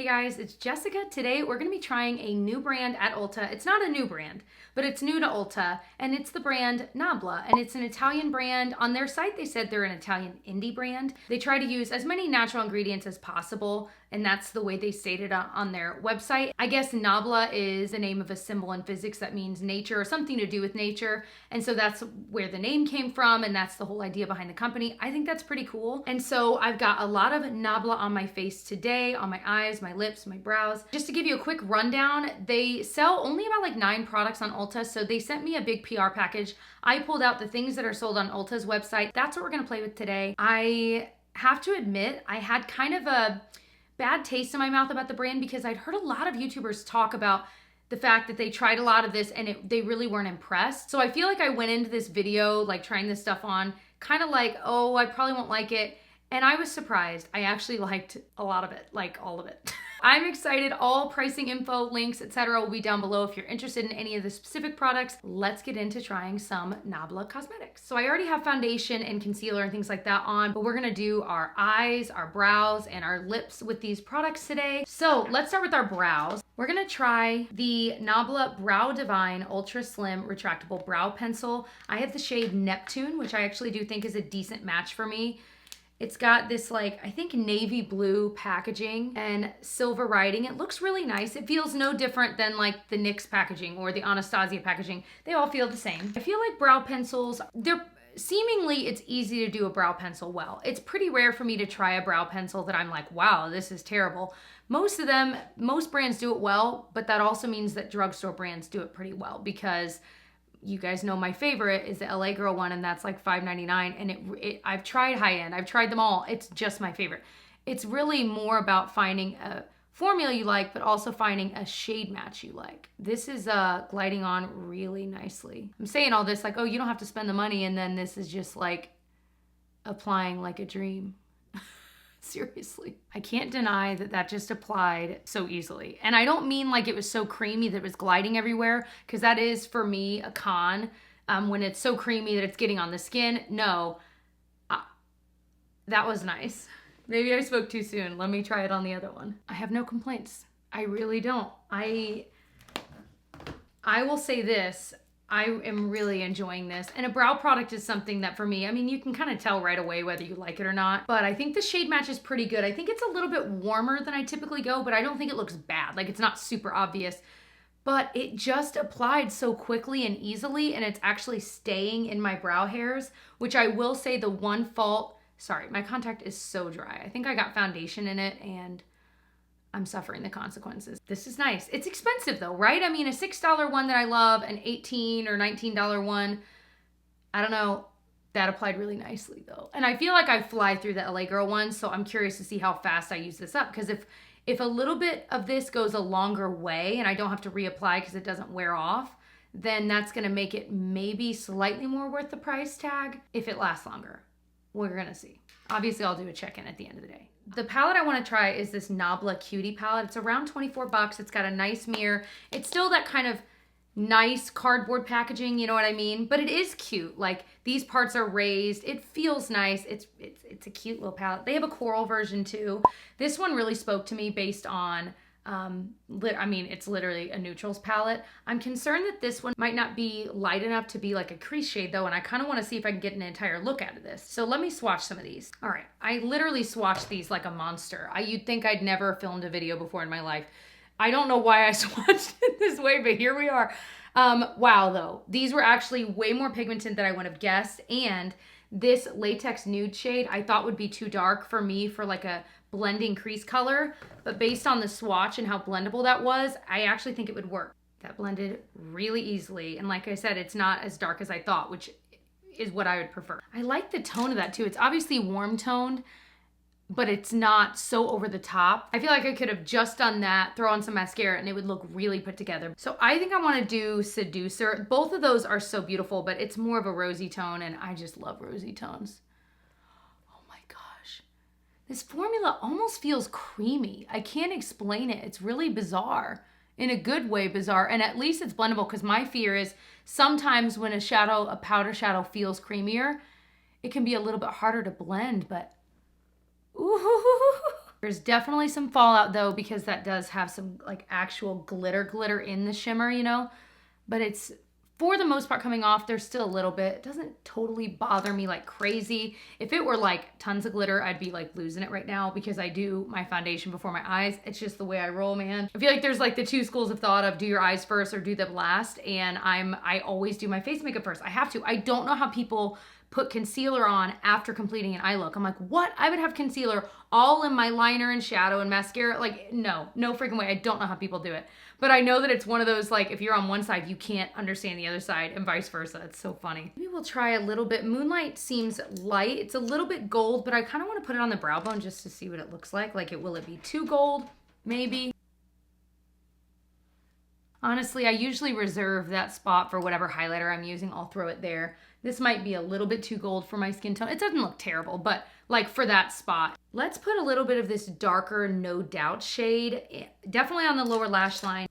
Hey guys, it's Jessica. Today we're going to be trying a new brand at Ulta. It's not a new brand, but it's new to Ulta, and it's the brand Nabla, and it's an Italian brand. On their site, they said they're an Italian indie brand. They try to use as many natural ingredients as possible, and that's the way they stated on their website. I guess Nabla is the name of a symbol in physics that means nature or something to do with nature, and so that's where the name came from, and that's the whole idea behind the company. I think that's pretty cool. And so I've got a lot of Nabla on my face today, on my eyes, my lips, my brows. Just to give you a quick rundown, they sell only about like 9 products on Ulta, so they sent me a big PR package. I pulled out the things that are sold on Ulta's website. That's what we're gonna play with today. I have to admit, I had kind of a bad taste in my mouth about the brand because I'd heard a lot of YouTubers talk about the fact that they tried a lot of this and they really weren't impressed. So I feel like I went into this video like trying this stuff on kind of like, oh, I probably won't like it. And I was surprised. I actually liked a lot of it, like all of it. I'm excited. All pricing info, links, etc. will be down below if you're interested in any of the specific products. Let's get into trying some Nabla Cosmetics. So I already have foundation and concealer and things like that on, but we're gonna do our eyes, our brows, and our lips with these products today. So let's start with our brows. We're gonna try the Nabla Brow Divine Ultra Slim Retractable Brow Pencil. I have the shade Neptune, which I actually do think is a decent match for me. It's got this like, I think navy blue packaging and silver writing. It looks really nice. It feels no different than like the NYX packaging or the Anastasia packaging. They all feel the same. I feel like brow pencils, seemingly it's easy to do a brow pencil well. It's pretty rare for me to try a brow pencil that I'm like, wow, this is terrible. Most brands do it well, but that also means that drugstore brands do it pretty well because you guys know my favorite is the LA Girl one, and that's like $5.99, and I've tried high-end. I've tried them all. It's just my favorite. It's really more about finding a formula you like, but also finding a shade match you like. This is gliding on really nicely. I'm saying all this like, oh, you don't have to spend the money, and then this is just like applying like a dream. Seriously. I can't deny that that just applied so easily. And I don't mean like it was so creamy that it was gliding everywhere, because that is for me a con. When it's so creamy that it's getting on the skin. No, that was nice. Maybe I spoke too soon. Let me try it on the other one. I have no complaints. I really don't. I will say this. I am really enjoying this. And a brow product is something that for me, I mean, you can kind of tell right away whether you like it or not, but I think the shade match is pretty good. I think it's a little bit warmer than I typically go, but I don't think it looks bad. Like, it's not super obvious, but it just applied so quickly and easily, and it's actually staying in my brow hairs, which I will say the one fault, sorry, my contact is so dry. I think I got foundation in it and I'm suffering the consequences. This is nice. It's expensive though, right? I mean, a $6 one that I love, an $18 or $19 one, I don't know, that applied really nicely though. And I feel like I fly through the LA Girl one, so I'm curious to see how fast I use this up, because if a little bit of this goes a longer way and I don't have to reapply because it doesn't wear off, then that's gonna make it maybe slightly more worth the price tag if it lasts longer. We're gonna see. Obviously, I'll do a check-in at the end of the day. The palette I want to try is this Nabla Cutie palette. It's around 24 bucks. It's got a nice mirror. It's still that kind of nice cardboard packaging, you know what I mean? But it is cute. Like, these parts are raised. It feels nice. It's a cute little palette. They have a coral version too. This one really spoke to me based on I mean, it's literally a neutrals palette. I'm concerned that this one might not be light enough to be like a crease shade though, and I kind of want to see if I can get an entire look out of this. So let me swatch some of these. All right, I literally swatched these like a monster. You'd think I'd never filmed a video before in my life. I don't know why I swatched it this way, but here we are. Wow though, these were actually way more pigmented than I would have guessed, and this latex nude shade I thought would be too dark for me for like a blending crease color, but based on the swatch and how blendable that was, I actually think it would work. That blended really easily, and like I said, it's not as dark as I thought, which is what I would prefer. I like the tone of that too. It's obviously warm toned, but it's not so over the top. I feel like I could have just done that, throw on some mascara, and it would look really put together. So I think I want to do Seducer. Both of those are so beautiful, but it's more of a rosy tone, and I just love rosy tones. This formula almost feels creamy. I can't explain it. It's really bizarre. In a good way bizarre. And at least it's blendable, because my fear is sometimes when a powder shadow feels creamier, it can be a little bit harder to blend, but ooh, There's definitely some fallout though, because that does have some like actual glitter in the shimmer, you know, but it's for the most part coming off. There's still a little bit. It doesn't totally bother me like crazy. If it were like tons of glitter, I'd be like losing it right now because I do my foundation before my eyes. It's just the way I roll, man. I feel like there's like the two schools of thought of do your eyes first or do them last. And I always do my face makeup first. I have to. I don't know how people put concealer on after completing an eye look. I'm like, what? I would have concealer all in my liner and shadow and mascara. Like, no freaking way. I don't know how people do it. But I know that it's one of those, like, if you're on one side, you can't understand the other side and vice versa. It's so funny. Maybe we'll try a little bit. Moonlight seems light. It's a little bit gold, but I kind of want to put it on the brow bone just to see what it looks like. Like, will it be too gold? Maybe. Honestly, I usually reserve that spot for whatever highlighter I'm using. I'll throw it there. This might be a little bit too gold for my skin tone. It doesn't look terrible, but like for that spot. Let's put a little bit of this darker No Doubt shade, definitely on the lower lash line.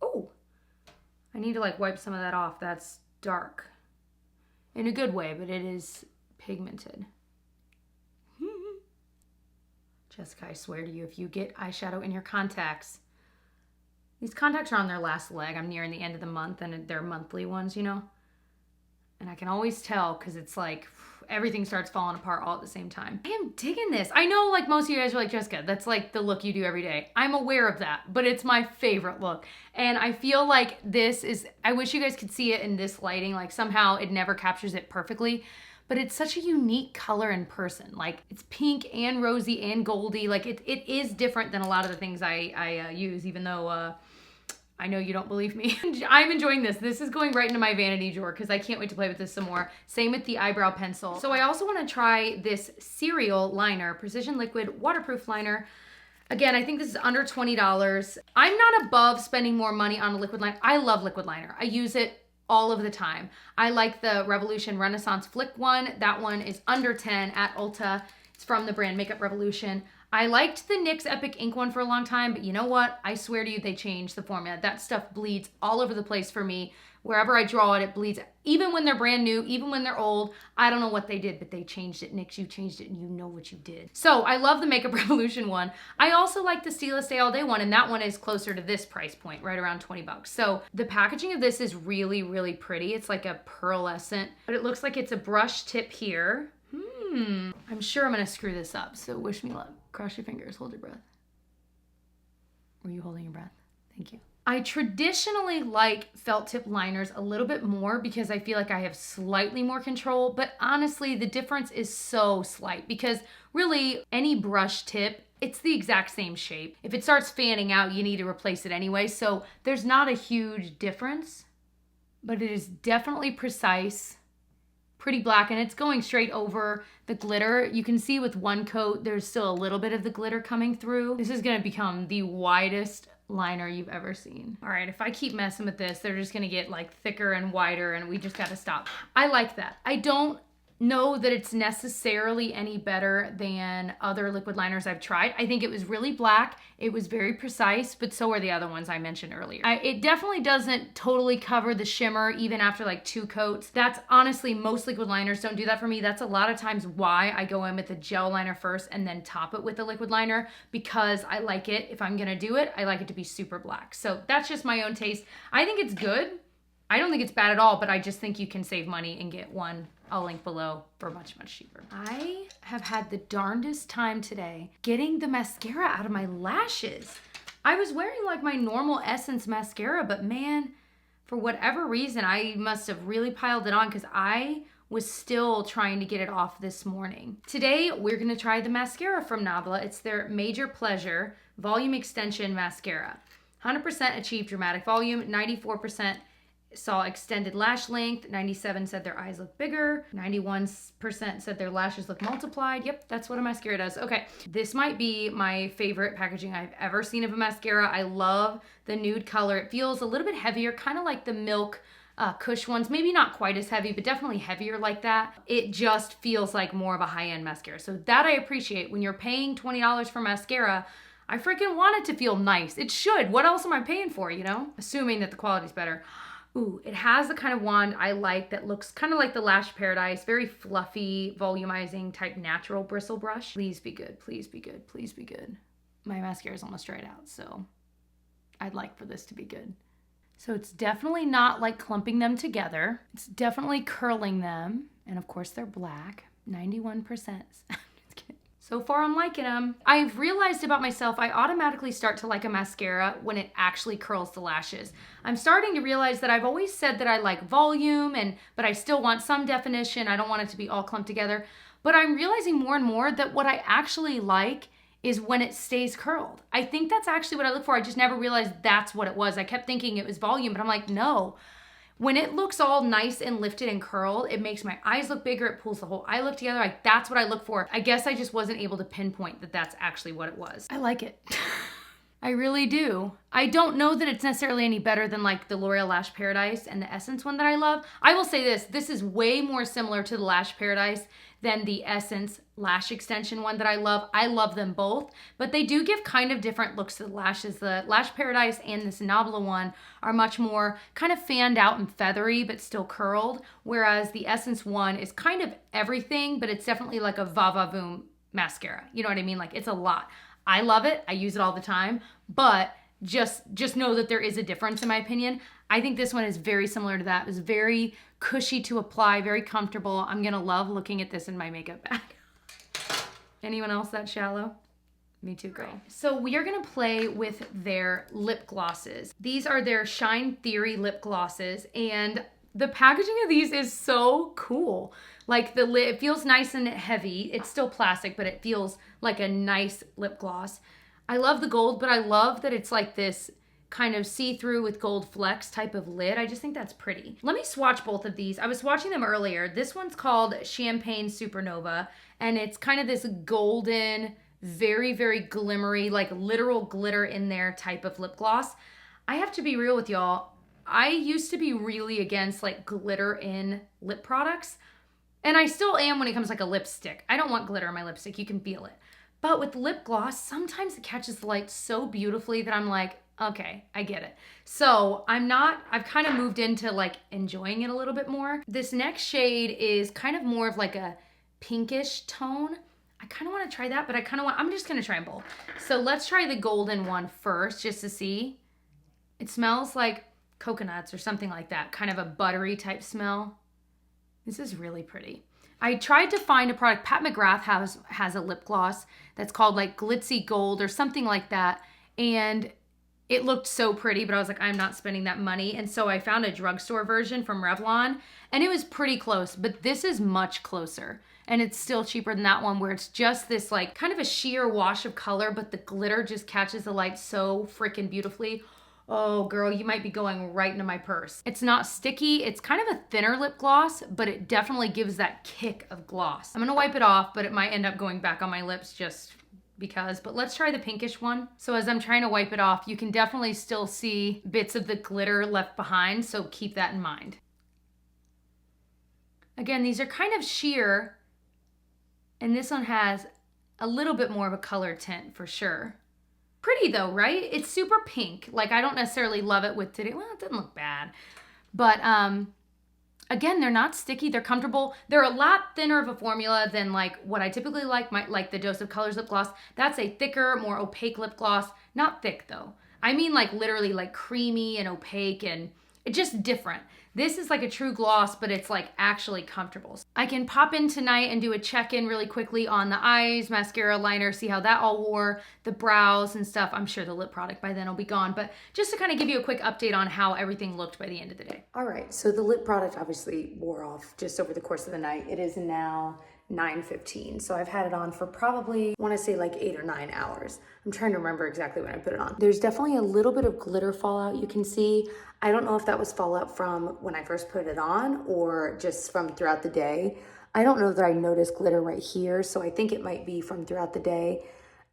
Oh, I need to like wipe some of that off. That's dark in a good way, but it is pigmented. Jessica, I swear to you, if you get eyeshadow in your contacts, these contacts are on their last leg. I'm nearing the end of the month and they're monthly ones, you know? And I can always tell because it's like everything starts falling apart all at the same time. I am digging this. I know like most of you guys are like, Jessica, that's like the look you do every day. I'm aware of that, but it's my favorite look. And I feel like this is, I wish you guys could see it in this lighting. Like somehow it never captures it perfectly. But it's such a unique color in person. Like it's pink and rosy and goldy. Like it is different than a lot of the things I use, even though I know you don't believe me. I'm enjoying this. This is going right into my vanity drawer because I can't wait to play with this some more. Same with the eyebrow pencil. So I also want to try this Cereal liner, Precision Liquid Waterproof Liner. Again, I think this is under $20. I'm not above spending more money on a liquid liner. I love liquid liner. I use it all of the time. I like the Revolution Renaissance Flick one. That one is under 10 at Ulta. It's from the brand Makeup Revolution. I liked the NYX Epic Ink one for a long time, but you know what? I swear to you, they changed the formula. That stuff bleeds all over the place for me. Wherever I draw it, it bleeds. Even when they're brand new, even when they're old, I don't know what they did, but they changed it. NYX, you changed it and you know what you did. So I love the Makeup Revolution one. I also like the Stila Stay All Day one, and that one is closer to this price point, right around 20 bucks. So the packaging of this is really, really pretty. It's like a pearlescent, but it looks like it's a brush tip here. I'm sure I'm gonna screw this up, so wish me luck. Cross your fingers, hold your breath. Were you holding your breath? Thank you. I traditionally like felt tip liners a little bit more because I feel like I have slightly more control, but honestly, the difference is so slight because really any brush tip, it's the exact same shape. If it starts fanning out, you need to replace it anyway, so there's not a huge difference, but it is definitely precise. Pretty black, and it's going straight over the glitter. You can see with one coat, there's still a little bit of the glitter coming through. This is gonna become the widest liner you've ever seen. All right, if I keep messing with this, they're just gonna get like thicker and wider and we just gotta stop. I like that. I don't know that it's necessarily any better than other liquid liners I've tried. I think it was really black. It was very precise, but so are the other ones I mentioned earlier. It definitely doesn't totally cover the shimmer even after like 2 coats. That's honestly, most liquid liners don't do that for me. That's a lot of times why I go in with the gel liner first and then top it with the liquid liner, because I like it. If I'm gonna do it, I like it to be super black. So that's just my own taste. I think it's good. I don't think it's bad at all, but I just think you can save money and get one, I'll link below, for much, much cheaper. I have had the darndest time today getting the mascara out of my lashes. I was wearing like my normal Essence mascara, but man, for whatever reason, I must have really piled it on because I was still trying to get it off this morning. Today, we're gonna try the mascara from Nabla. It's their Major Pleasure Volume Extension Mascara. 100% achieved dramatic volume, 94% saw extended lash length, 97 said their eyes look bigger, 91% said their lashes look multiplied. Yep, that's what a mascara does. Okay, this might be my favorite packaging I've ever seen of a mascara. I love the nude color. It feels a little bit heavier, kind of like the Milk Kush ones. Maybe not quite as heavy, but definitely heavier like that. It just feels like more of a high-end mascara. So that I appreciate. When you're paying $20 for mascara, I freaking want it to feel nice. It should. What else am I paying for, you know? Assuming that the quality's better. Ooh, it has the kind of wand I like that looks kind of like the Lash Paradise, very fluffy, volumizing type natural bristle brush. Please be good, please be good, please be good. My mascara is almost dried out, so I'd like for this to be good. So it's definitely not like clumping them together. It's definitely curling them. And of course they're black, 91%. Just kidding. So far I'm liking them. I've realized about myself, I automatically start to like a mascara when it actually curls the lashes. I'm starting to realize that I've always said that I like volume, but I still want some definition. I don't want it to be all clumped together. But I'm realizing more and more that what I actually like is when it stays curled. I think that's actually what I look for. I just never realized that's what it was. I kept thinking it was volume, but I'm like, no. When it looks all nice and lifted and curled, it makes my eyes look bigger. It pulls the whole eye look together. Like, that's what I look for. I guess I just wasn't able to pinpoint that that's actually what it was. I like it. I really do. I don't know that it's necessarily any better than like the L'Oreal Lash Paradise and the Essence one that I love. I will say this is way more similar to the Lash Paradise than the Essence Lash Extension one that I love. I love them both, but they do give kind of different looks to the lashes. The Lash Paradise and this Nabla one are much more kind of fanned out and feathery, but still curled, whereas the Essence one is kind of everything, but it's definitely like a va-va-voom mascara. You know what I mean? Like, it's a lot. I love it. I use it all the time, but just know that there is a difference in my opinion. I think this one is very similar to that. It's very cushy to apply, very comfortable. I'm gonna love looking at this in my makeup bag. Anyone else that shallow? Me too, girl. So we are gonna play with their lip glosses. These are their Shine Theory lip glosses, and the packaging of these is so cool. Like the lid, it feels nice and heavy. It's still plastic, but it feels like a nice lip gloss. I love the gold, but I love that it's like this kind of see-through with gold flecks type of lid. I just think that's pretty. Let me swatch both of these. I was swatching them earlier. This one's called Champagne Supernova, and it's kind of this golden, very, very glimmery, like literal glitter in there type of lip gloss. I have to be real with y'all. I used to be really against like glitter in lip products, and I still am when it comes to like a lipstick. I don't want glitter in my lipstick. You can feel it. But with lip gloss, sometimes it catches the light so beautifully that I'm like, okay, I get it. So I've kind of moved into like enjoying it a little bit more. This next shade is kind of more of like a pinkish tone. I kind of want to try that, but I'm just going to try them both. So let's try the golden one first just to see. It smells like coconuts or something like that. Kind of a buttery type smell. This is really pretty. I tried to find a product. Pat McGrath has a lip gloss that's called like Glitzy Gold or something like that. And it looked so pretty, but I was like, I'm not spending that money. And so I found a drugstore version from Revlon, and it was pretty close, but this is much closer. And it's still cheaper than that one, where it's just this like kind of a sheer wash of color, but the glitter just catches the light so freaking beautifully. Oh girl, you might be going right into my purse. It's not sticky. It's kind of a thinner lip gloss, but it definitely gives that kick of gloss. I'm gonna wipe it off, but it might end up going back on my lips just because, but let's try the pinkish one. So as I'm trying to wipe it off, you can definitely still see bits of the glitter left behind, so keep that in mind. Again, these are kind of sheer, and this one has a little bit more of a color tint for sure. Pretty though, right? It's super pink. Like, I don't necessarily love it with today. Well, it doesn't look bad. But again, they're not sticky. They're comfortable. They're a lot thinner of a formula than like what I typically like the Dose of Colors lip gloss. That's a thicker, more opaque lip gloss. Not thick though. I mean like literally like creamy and opaque, and it's just different. This is like a true gloss, but it's like actually comfortable. I can pop in tonight and do a check-in really quickly on the eyes, mascara, liner, see how that all wore, the brows and stuff. I'm sure the lip product by then will be gone, but just to kind of give you a quick update on how everything looked by the end of the day. All right, so the lip product obviously wore off just over the course of the night. It is now 9:15, so I've had it on for probably, I want to say like 8 or 9 hours. I'm trying to remember exactly when I put it on. There's definitely a little bit of glitter fallout you can see. I don't know if that was fallout from when I first put it on or just from throughout the day. I don't know that I noticed glitter right here, so I think it might be from throughout the day.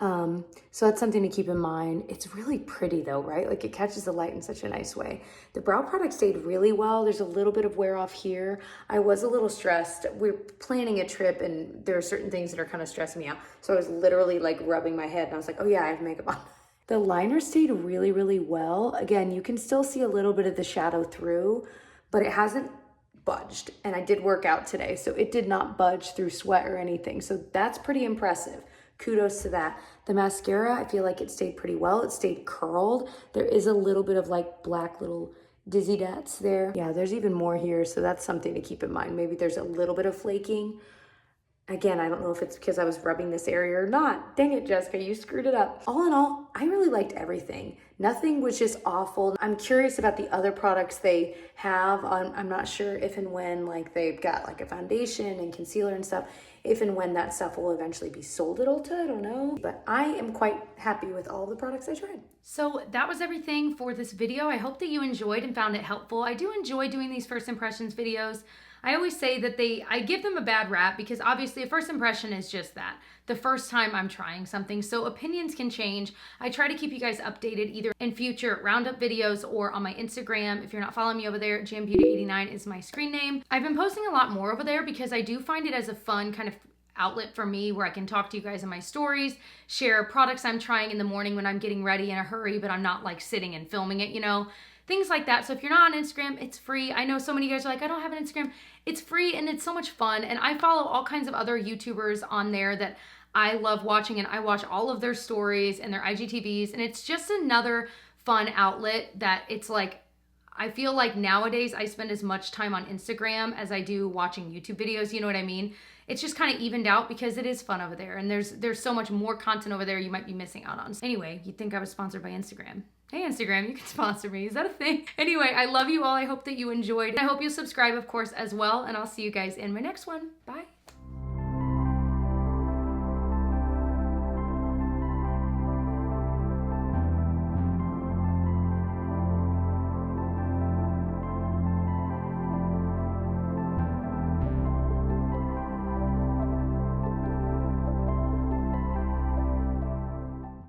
So that's something to keep in mind. It's really pretty though, right? Like, it catches the light in such a nice way. The brow product stayed really well. There's a little bit of wear off here. I was a little stressed. We're planning a trip and there are certain things that are kind of stressing me out. So I was literally like rubbing my head and I was like, oh yeah, I have makeup on. The liner stayed really, really well. Again, you can still see a little bit of the shadow through, but it hasn't budged. And I did work out today, so it did not budge through sweat or anything. So that's pretty impressive. Kudos to that. The mascara, I feel like it stayed pretty well. It stayed curled. There is a little bit of like black little dizzy dots there. Yeah, there's even more here, so that's something to keep in mind. Maybe there's a little bit of flaking. Again, I don't know if it's because I was rubbing this area or not. Dang it, Jessica, you screwed it up. All in all, I really liked everything. Nothing was just awful. I'm curious about the other products they have. I'm not sure if and when, like, they've got like a foundation and concealer and stuff, if and when that stuff will eventually be sold at Ulta, I don't know. But I am quite happy with all the products I tried. So that was everything for this video. I hope that you enjoyed and found it helpful. I do enjoy doing these first impressions videos. I always say that I give them a bad rap because obviously a first impression is just that. The first time I'm trying something, so opinions can change. I try to keep you guys updated either in future roundup videos or on my Instagram. If you're not following me over there, JamBeauty89 is my screen name. I've been posting a lot more over there because I do find it as a fun kind of outlet for me where I can talk to you guys in my stories, share products I'm trying in the morning when I'm getting ready in a hurry, but I'm not like sitting and filming it, you know? Things like that. So if you're not on Instagram, it's free. I know so many of you guys are like, I don't have an Instagram. It's free and it's so much fun. And I follow all kinds of other YouTubers on there that I love watching, and I watch all of their stories and their IGTVs. And it's just another fun outlet that it's like, I feel like nowadays I spend as much time on Instagram as I do watching YouTube videos. You know what I mean? It's just kind of evened out because it is fun over there. And there's so much more content over there you might be missing out on. Anyway, you'd think I was sponsored by Instagram. Hey Instagram, you can sponsor me. Is that a thing? Anyway, I love you all. I hope that you enjoyed. I hope you'll subscribe, of course, as well. And I'll see you guys in my next one. Bye.